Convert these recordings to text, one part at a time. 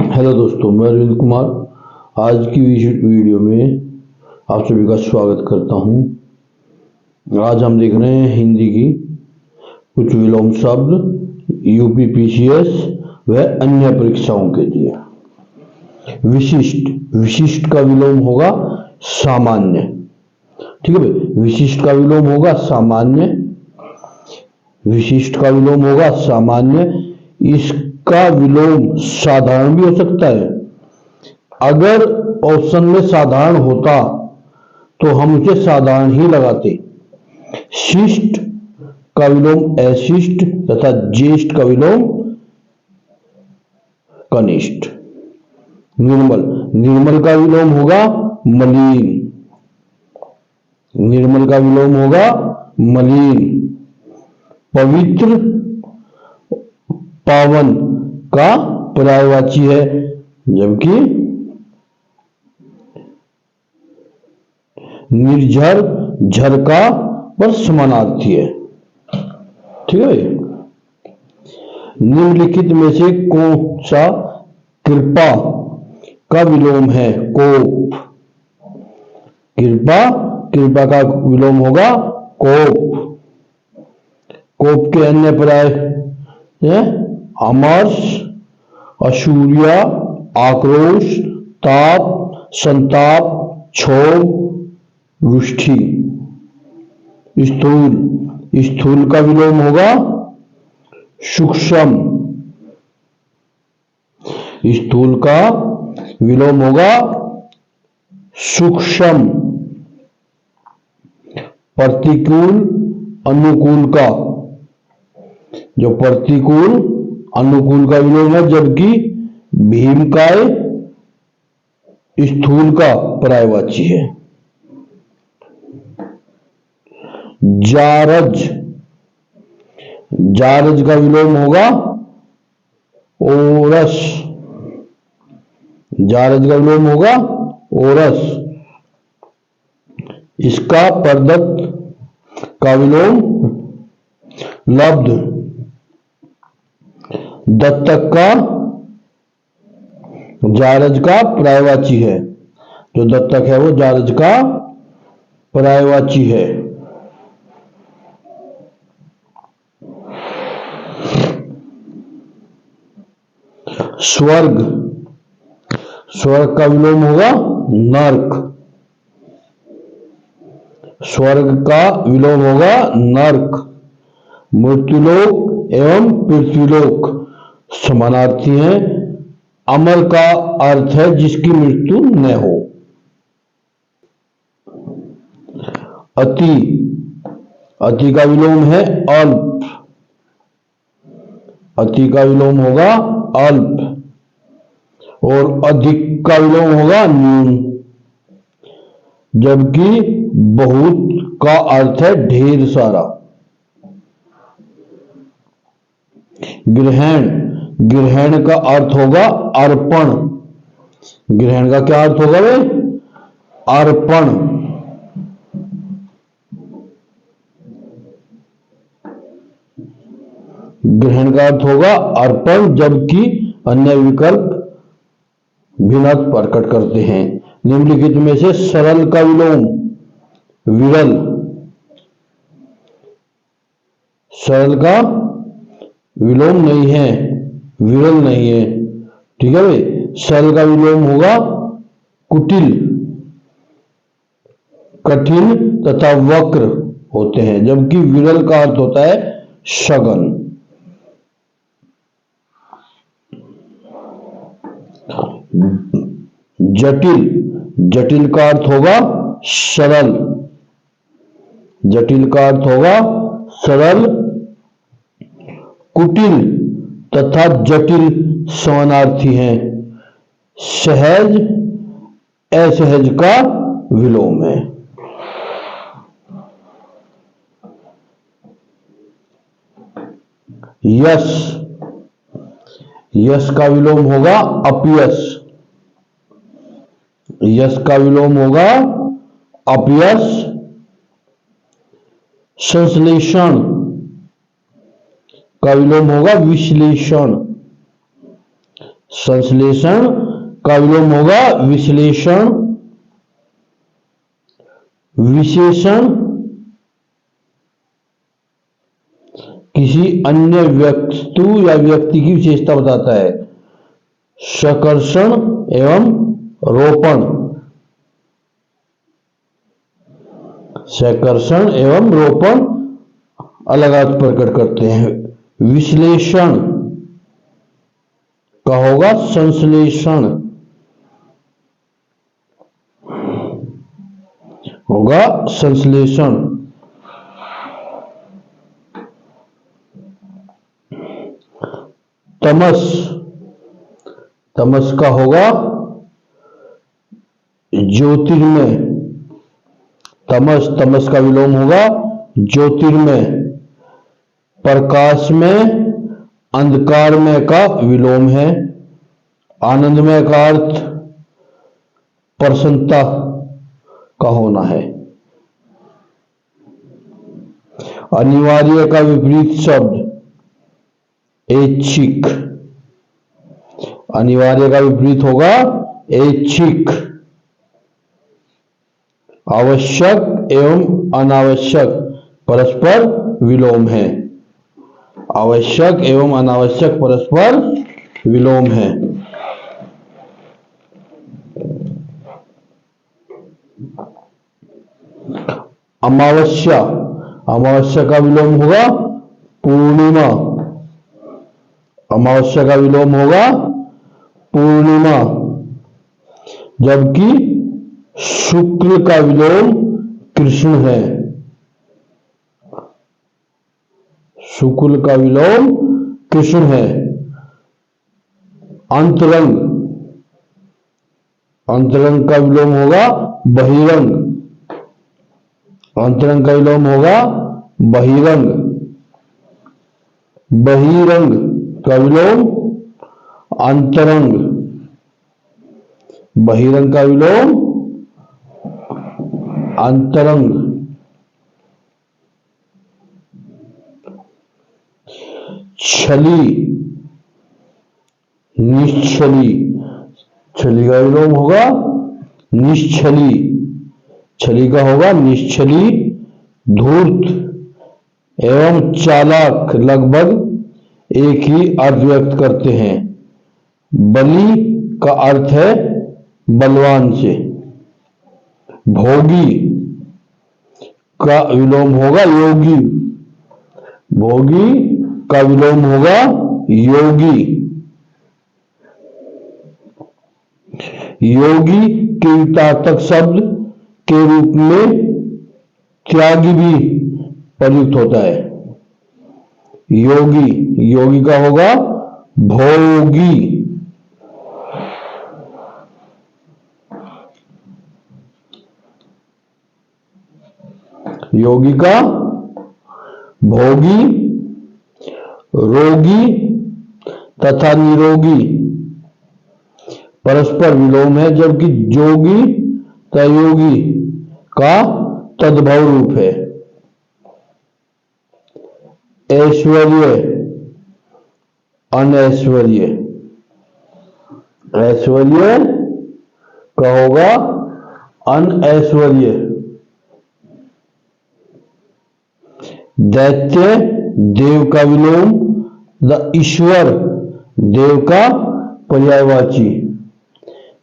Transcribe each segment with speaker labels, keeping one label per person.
Speaker 1: Hello दोस्तों, मैं अरविंद कुमार आज की वीडियो में आप सभी का स्वागत करता हूं। आज हम देख रहे हैं हिंदी की कुछ विलोम शब्द यूपी पीसीएस व अन्य परीक्षाओं के लिए। विशिष्ट विशिष्ट का विलोम होगा सामान्य। ठीक है भाई, विशिष्ट का विलोम होगा सामान्य। विशिष्ट का विलोम होगा सामान्य। इसका विलोम साधारण भी हो सकता है। अगर ऑप्शन में साधारण होता तो हम उसे साधारण ही लगाते। शिष्ट का विलोम अशिष्ट तथा ज्येष्ठ का विलोम कनिष्ठ। निर्मल निर्मल का विलोम होगा मलिन। निर्मल का विलोम होगा मलिन। पवित्र पावन का पर्यायवाची है, जबकि निर्झर झर का पर समानार्थी है। ठीक है भाई। निम्नलिखित में से कौन सा कृपा का विलोम है? कोप। कृपा कृपा का विलोम होगा कोप। कोप के अन्य पर्याय हैं अमर्ष, असूर्य, आक्रोश, ताप, संताप, क्षोभ, रुष्टि। स्थूल स्थूल का विलोम होगा सूक्ष्म। स्थूल का विलोम होगा सूक्ष्म। प्रतिकूल अनुकूल का जो प्रतिकूल अनुकूल का विलोम है, जबकि भीमकाय स्थूल का पर्यायवाची है। जारज जारज का विलोम होगा ओरस। जारज का विलोम होगा ओरस। इसका परदत्त का विलोम लब्ध। दत्तक का जारज का पर्यायवाची है। जो दत्तक है वो जारज का पर्यायवाची है। स्वर्ग स्वर्ग का विलोम होगा नर्क। स्वर्ग का विलोम होगा नर्क। मृत्युलोक एवं पृथ्वीलोक समानार्थी हैं। अमर का अर्थ है जिसकी मृत्यु न हो। अति अति का विलोम है अल्प। अति का विलोम होगा अल्प। और अधिक का विलोम होगा न्यून, जबकि बहुत का अर्थ है ढेर सारा। ग्रहण ग्रहण का अर्थ होगा अर्पण। ग्रहण का क्या अर्थ होगा भाई? अर्पण। ग्रहण का अर्थ होगा अर्पण, जबकि अन्य विकल्प भिन्न प्रकट करते हैं। निम्नलिखित में से सरल का विलोम विरल। सरल का विलोम नहीं है, विरल नहीं है। ठीक है भाई। सरल का विलोम होगा कुटिल। कठिन तथा वक्र होते हैं, जबकि विरल का अर्थ होता है सघन। जटिल जटिल का अर्थ होगा सरल। जटिल का अर्थ होगा सरल। कुटिल तथा जटिल समानार्थी हैं। सहज असहज का विलोम है। यश यश का विलोम होगा अपयश। यश का विलोम होगा अपयश। संश्लेषण का विलोम होगा विश्लेषण। संश्लेषण का विलोम होगा विश्लेषण। विशेषण किसी अन्य वस्तु या व्यक्ति की विशेषता बताता है। सकर्षण एवं रोपण। सकर्षण एवं रोपण अलग अर्थ प्रकट करते हैं। विश्लेषण का होगा संश्लेषण, होगा संश्लेषण। तमस, तमस का होगा ज्योतिर्मय। तमस, तमस का विलोम होगा ज्योतिर्मय। प्रकाश में अंधकारमय का विलोम है। आनंदमय का अर्थ प्रसन्नता का होना है। अनिवार्य का विपरीत शब्द ऐच्छिक। अनिवार्य का विपरीत होगा ऐच्छिक। आवश्यक एवं अनावश्यक परस्पर विलोम है। आवश्यक एवं अनावश्यक परस्पर विलोम है। अमावस्या, अमावस्या का विलोम होगा पूर्णिमा। अमावस्या का विलोम होगा पूर्णिमा। जबकि शुक्ल का विलोम कृष्ण है। शुक्ल का विलोम कृष्ण है। अंतरंग, अंतरंग का विलोम होगा बहिरंग। अंतरंग का विलोम होगा बहिरंग। बहिरंग का विलोम अंतरंग। बहिरंग का विलोम अंतरंग। छली, निश्छली। छली का विलोम होगा निश्छली। छली का होगा निश्छली। धूर्त एवं चालाक लगभग एक ही अर्थ व्यक्त करते हैं। बली का अर्थ है बलवान से। भोगी का विलोम होगा योगी। भोगी का विलोम होगा योगी। योगी के वितार्थक शब्द के रूप में त्यागी भी प्रयुक्त होता है। योगी, योगी का होगा भोगी। योगी का भोगी। रोगी तथा निरोगी परस्पर विलोम है, जबकि जोगी तथा योगी का तद्भव रूप है। ऐश्वर्य, अनैश्वर्य। ऐश्वर्य का होगा अनऐश्वर्य। दैत्य देव का विलोम द ईश्वर देव का पर्यायवाची।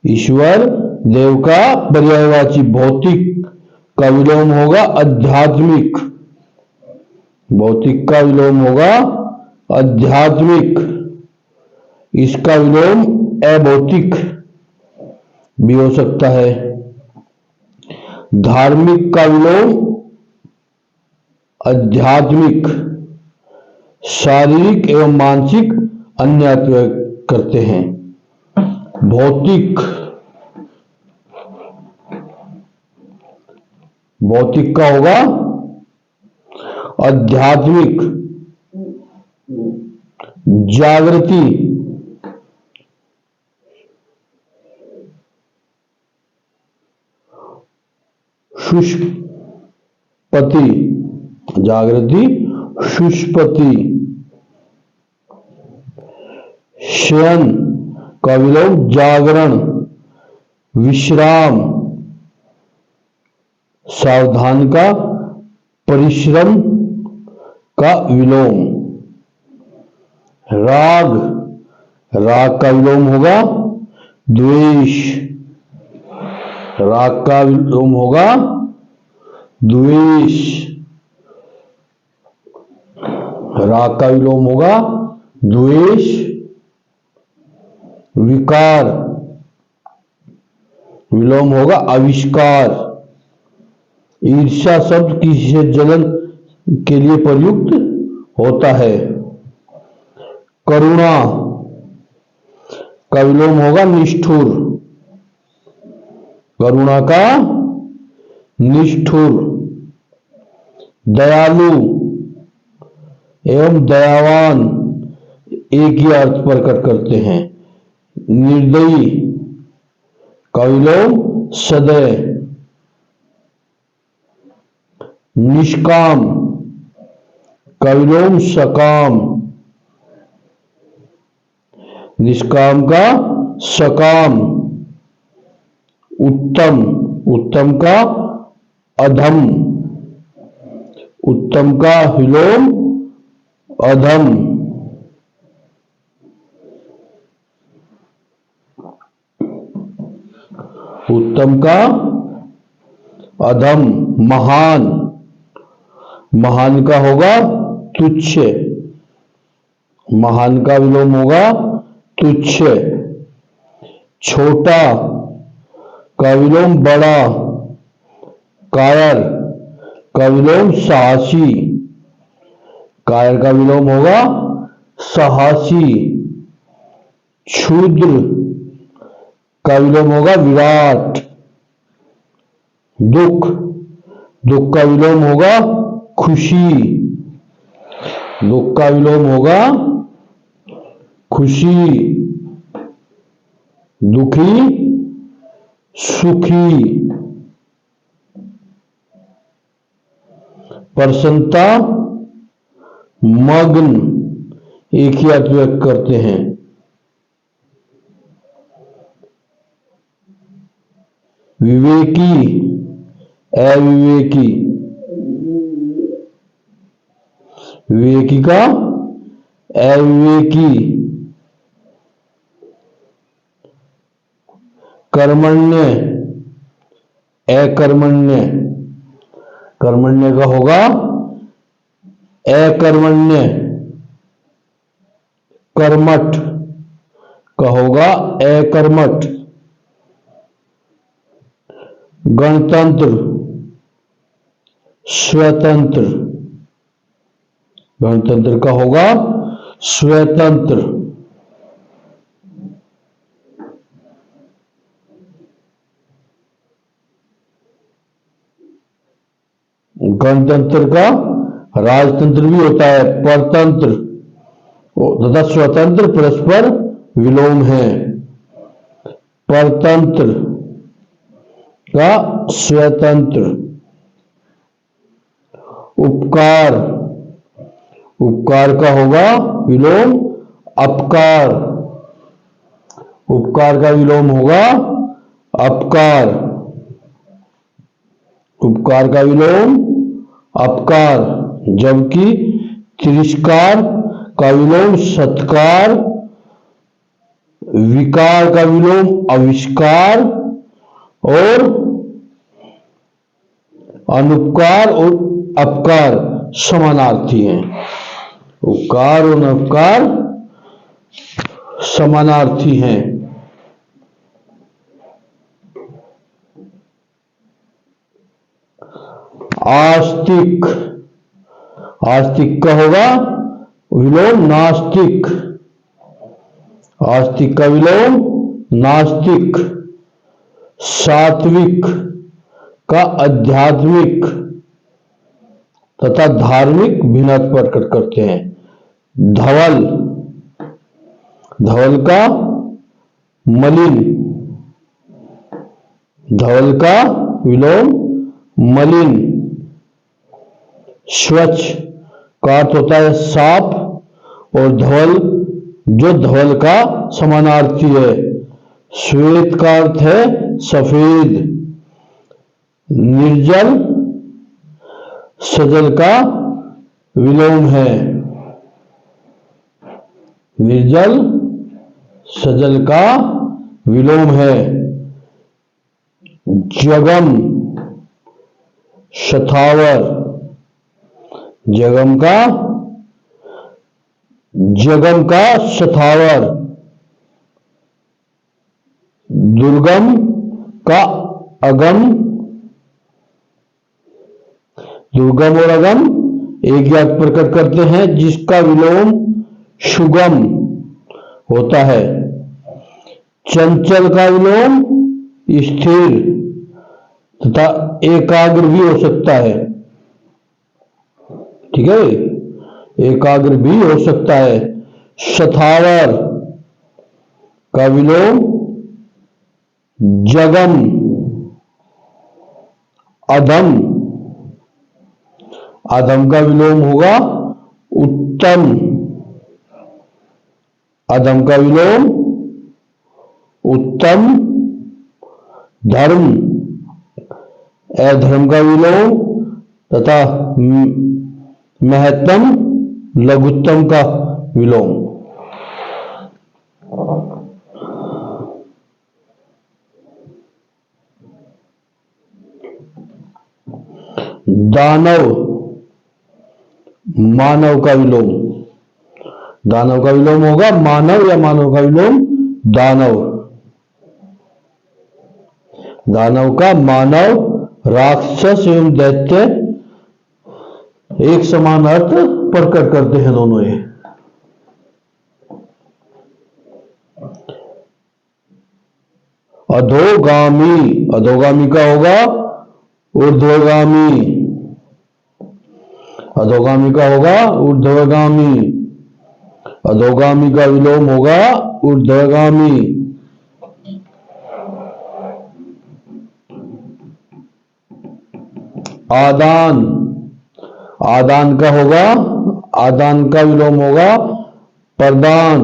Speaker 1: ईश्वर देव का पर्यायवाची। भौतिक का विलोम होगा आध्यात्मिक। भौतिक का विलोम होगा आध्यात्मिक। इसका विलोम अभौतिक भी हो सकता है। धार्मिक का विलोम आध्यात्मिक। शारीरिक एवं मानसिक अन्य अर्थ करते हैं। भौतिक, भौतिक का होगा आध्यात्मिक। जागृति, शुष्पति। जागृति शुष्पति। शयन का विलोम जागरण, विश्राम, सावधान का परिश्रम का विलोम। राग, राग का विलोम होगा द्वेष, राग का विलोम होगा द्वेष, राग का विलोम होगा द्वेष। विकार, विलोम होगा आविष्कार। ईर्ष्या शब्द किसी से जलन के लिए प्रयुक्त होता है। करुणा का विलोम होगा निष्ठुर, करुणा का निष्ठुर। दयालु एवं दयावान एक ही अर्थ प्रकट करते हैं। निर्दयी का विलोम सदैव। निष्काम का विलोम सकाम, निष्काम का सकाम। उत्तम, उत्तम का अधम, उत्तम का विलोम अधम। उत्तम का अधम। महान, महान का होगा तुच्छ, महान का विलोम होगा तुच्छ। छोटा का विलोम बड़ा। कायर का विलोम साहसी, कायर का विलोम होगा साहसी। क्षुद्र का विलोम होगा विराट। दुख, दुख का विलोम होगा खुशी, दुख का विलोम होगा खुशी। दुखी, सुखी। प्रसन्नता, मग्न एक ही अर्थ व्यक्त करते हैं। विवेकी, अविवेकी, विवेकी का अविवेकी। कर्मण्य, अकर्मण्य, कर्मण्य का होगा अकर्मण्य। कर्मठ का होगा अकर्मठ। गणतंत्र, स्वतंत्र, गणतंत्र का होगा स्वतंत्र। गणतंत्र का राजतंत्र भी होता है, परतंत्र तथा स्वतंत्र परस्पर विलोम है। परतंत्र का स्वतंत्र। उपकार, उपकार का होगा विलोम अपकार, उपकार का विलोम होगा अपकार, उपकार का विलोम अपकार। जबकि तिरस्कार का विलोम सत्कार, विकार का विलोम आविष्कार और अनुपकार और अपकार समानार्थी हैं। उपकार और अपकार समानार्थी हैं। आस्तिक, आस्तिक का होगा विलोम नास्तिक, आस्तिक का विलोम नास्तिक। सात्विक का आध्यात्मिक तथा धार्मिक भिन्न प्रकट करते हैं। धवल, धवल का मलिन, धवल का विलोम मलिन। स्वच्छ का अर्थ होता है साफ और धवल जो धवल का समानार्थी है। श्वेत का अर्थ है सफेद। निर्जल सजल का विलोम है। निर्जल सजल का विलोम है। जगम शथावर। जगम का शथावर। दुर्गम का अगम। दुर्गम और अगम एक ही अर्थ प्रकट करते हैं, जिसका विलोम सुगम होता है। चंचल का विलोम स्थिर तथा एकाग्र भी हो सकता है। ठीक है, एकाग्र भी हो सकता है। शथावर का विलोम जगम। अधम। अधम का विलोम होगा उत्तम। अधम का विलोम उत्तम। धर्म। अधर्म का विलोम तथा महत्तम लघुत्तम का विलोम। दानव मानव का विलोम। दानव का विलोम होगा मानव या मानव का विलोम दानव। दानव का मानव, राक्षस एवं दैत्य एक समान अर्थ प्रकट करते हैं दोनों ये। अधोगामी। अधोगामी का होगा ऊर्ध्वगामी। अधोगामी का होगा ऊर्ध्वगामी। अधोगामी का विलोम होगा ऊर्ध्वगामी। आदान। आदान का होगा, आदान का विलोम होगा प्रदान।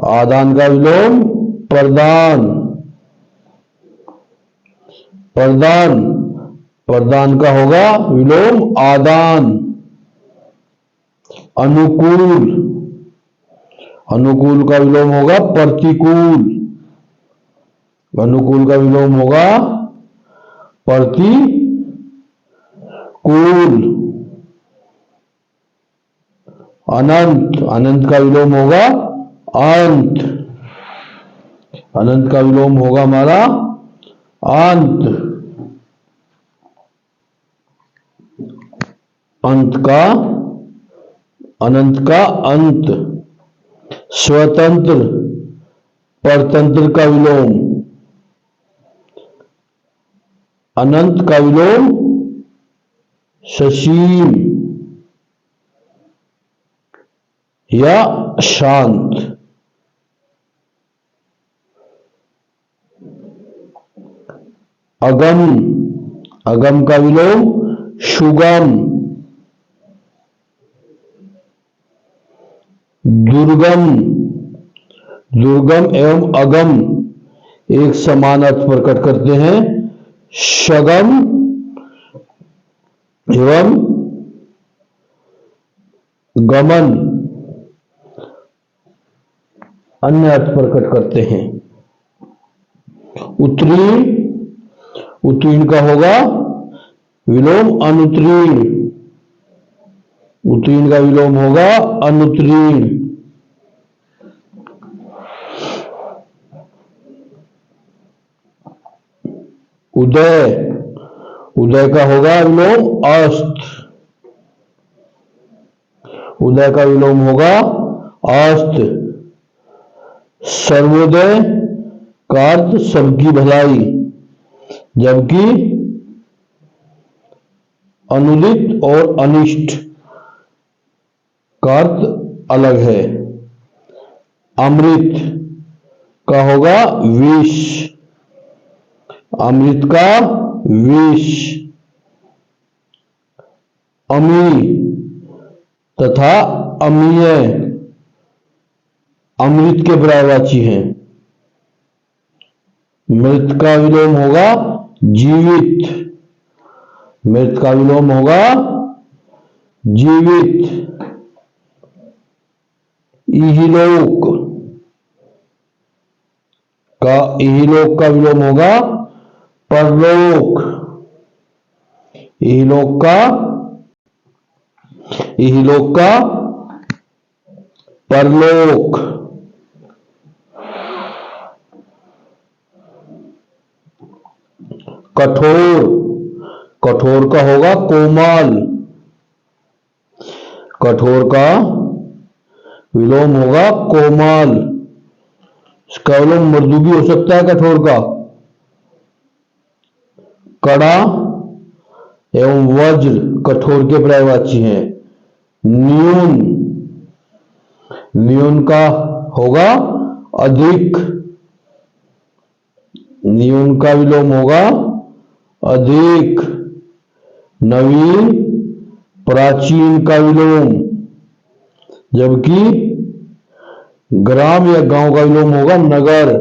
Speaker 1: आदान का विलोम प्रदान। प्रदान। प्रदान का होगा विलोम आदान। अनुकूल। अनुकूल का विलोम होगा प्रतिकूल। अनुकूल का विलोम होगा प्रतिकूल। अनंत। अनंत का विलोम होगा अंत। अनंत का विलोम होगा हमारा अंत। अंत का, अनंत का अंत। स्वतंत्र परतंत्र का विलोम। अनंत का विलोम ससीम या शांत। अगम। अगम का विलोम सुगम। दुर्गम। दुर्गम एवं अगम एक समान अर्थ प्रकट करते हैं। सगम एवं गमन अन्य अर्थ प्रकट करते हैं। उत्तीर्ण। उत्तीर्ण का होगा विलोम अनुत्तीर्ण। उत्तीर्ण का विलोम होगा अनुत्तीर्ण। उदय। उदय का होगा विलोम अस्त। उदय का विलोम होगा अस्त। सर्वोदय का अर्थ सबकी भलाई, जबकि अनुदित और अनिष्ट का अर्थ अलग है। अमृत का होगा विष। अमृत का विष। अमी तथा अमीय अमृत के पर्यायवाची हैं। मृत का विलोम होगा जीवित। मृत का विलोम होगा जीवित। इहलोक का विलोम होगा परलोक। इहलोक का परलोक। कठोर का होगा कोमल। कठोर का विलोम होगा कोमल। इसका विलोम मृदु भी हो सकता है कठोर का। कड़ा एवं वज्र कठोर के पर्यायवाची हैं। न्यून का होगा अधिक। न्यून का विलोम होगा अधिक। नवीन प्राचीन का विलोम, जबकि ग्राम या गांव का विलोम होगा नगर।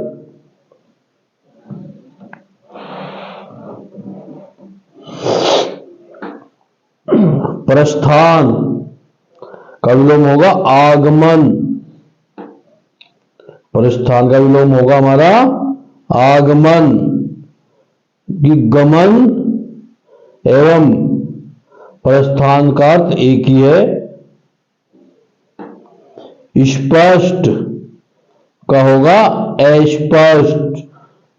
Speaker 1: प्रस्थान का विलोम होगा आगमन। प्रस्थान का विलोम होगा हमारा आगमन। गमन एवं प्रस्थान का अर्थ एक ही है। स्पष्ट का होगा अस्पष्ट।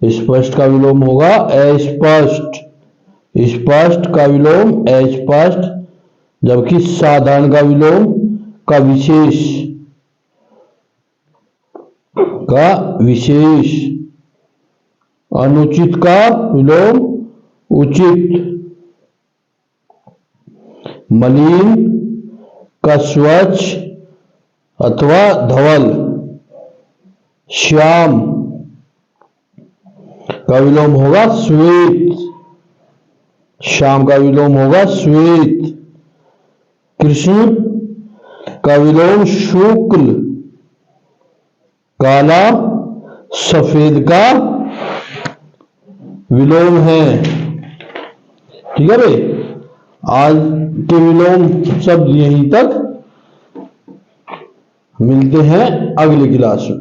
Speaker 1: स्पष्ट का विलोम होगा अस्पष्ट। स्पष्ट का विलोम अस्पष्ट, जबकि साधारण का विलोम का विशेष। अनुचित का विलोम उचित। मलिन का स्वच्छ अथवा धवल। श्याम का विलोम होगा श्वेत। श्याम का विलोम होगा श्वेत। कृष्ण का विलोम शुक्ल। काला सफेद का विलोम है। ठीक है भाई, आज के विलोम शब्द यहीं तक। मिलते हैं अगली क्लास में।